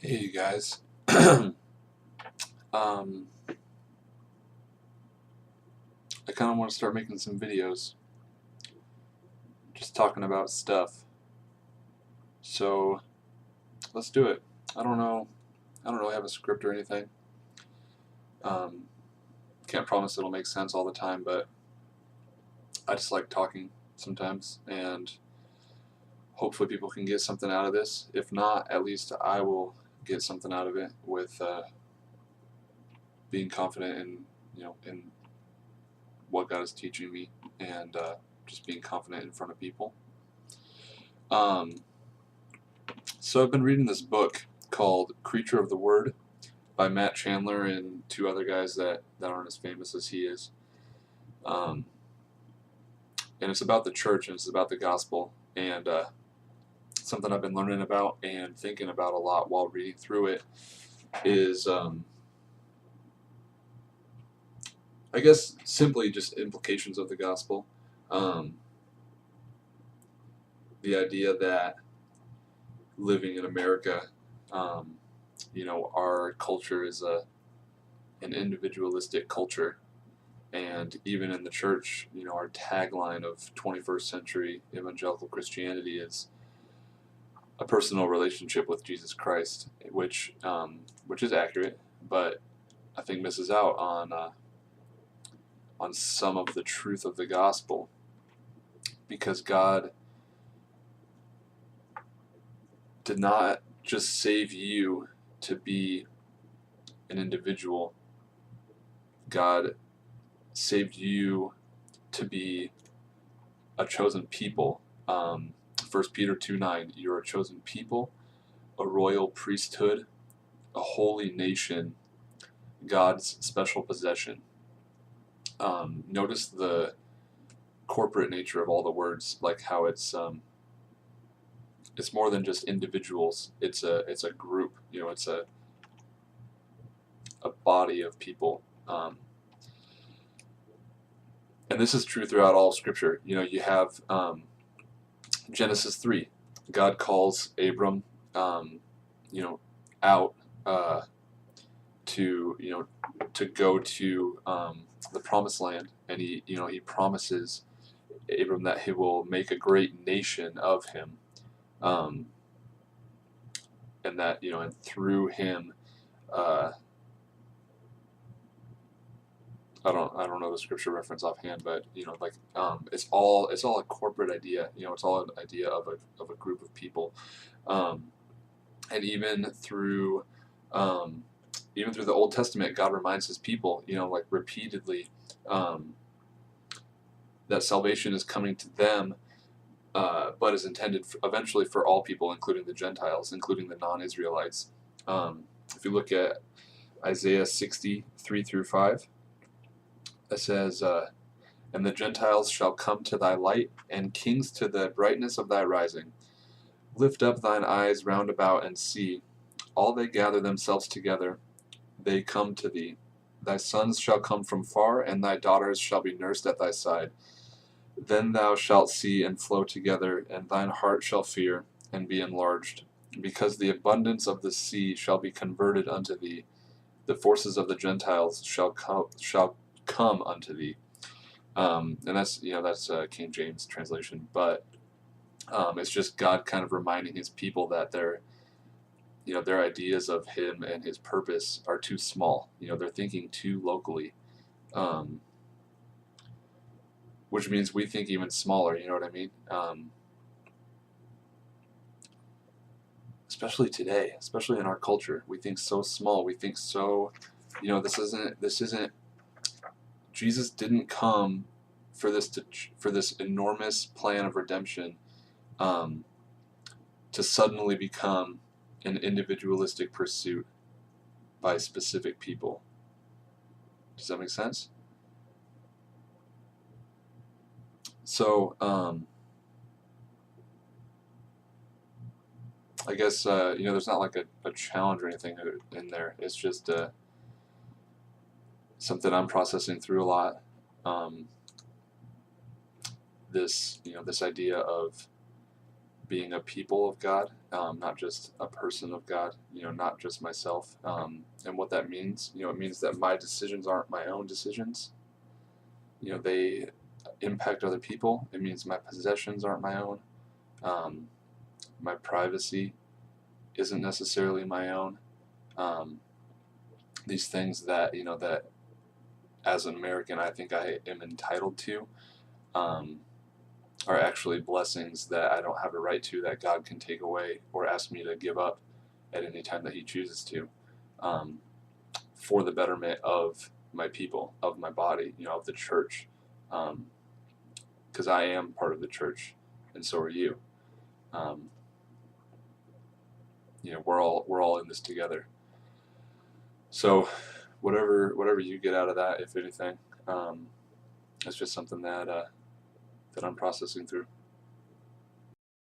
Hey you guys. um, I kind of want to start making some videos, just talking about stuff. So let's do it. I don't know. I don't really have a script or anything. Um, can't promise it'll make sense all the time, but I just like talking sometimes, and hopefully people can get something out of this. If not, at least I will get something out of it with being confident in what God is teaching me, and just being confident in front of people. Um, So I've been reading this book called Creature of the Word by Matt Chandler and two other guys that aren't as famous as he is. Um, and it's about the church and it's about the gospel. And something I've been learning about and thinking about a lot while reading through it is, I guess, simply just implications of the gospel. Um, the idea that living in America, um, our culture is an individualistic culture. And even in the church, our tagline of 21st century evangelical Christianity is a personal relationship with Jesus Christ, which is accurate, but I think misses out on some of the truth of the gospel, because God did not just save you to be an individual. God saved you to be a chosen people. 1 Peter 2:9, you're a chosen people, a royal priesthood, a holy nation, God's special possession. Notice the corporate nature of all the words, like how it's more than just individuals. It's a group. It's a body of people. And this is true throughout all Scripture. You have Genesis 3. God calls Abram, you know, out to go to the promised land, and he promises Abram that he will make a great nation of him, um, and that and through him, uh, I don't know the scripture reference offhand, but it's all a corporate idea. It's all an idea of a group of people, um, and um, even through the Old Testament, God reminds His people, like repeatedly, um, that salvation is coming to them, but is intended eventually for all people, including the Gentiles, including the non-Israelites. If you look at Isaiah 60:3-5, it says, "And the Gentiles shall come to thy light, and kings to the brightness of thy rising. Lift up thine eyes round about and see. All they gather themselves together, they come to thee. Thy sons shall come from far, and thy daughters shall be nursed at thy side. Then thou shalt see and flow together, and thine heart shall fear and be enlarged, because the abundance of the sea shall be converted unto thee. The forces of the Gentiles shall come unto thee." And that's King James translation, but it's just God kind of reminding His people that their ideas of Him and His purpose are too small. They're thinking too locally. Um, which means we think even smaller. You know what I mean? Especially today, especially in our culture, we think so small. We think so. This isn't. Jesus didn't come for this enormous plan of redemption, um, to suddenly become an individualistic pursuit by specific people. Does that make sense? So, I guess there's not like a challenge or anything in there. It's just something I'm processing through a lot. Um, this idea of being a people of God, not just a person of God, not just myself. And what that means, it means that my decisions aren't my own decisions. They impact other people. It means my possessions aren't my own. My privacy isn't necessarily my own. These things that, that as an American I think I am entitled to, are actually blessings that I don't have a right to, that God can take away or ask me to give up at any time that He chooses to, for the betterment of my people, of my body, of the church, because I am part of the church, and so are you. We're all in this together. So, whatever you get out of that, if anything, it's just something that I'm processing through.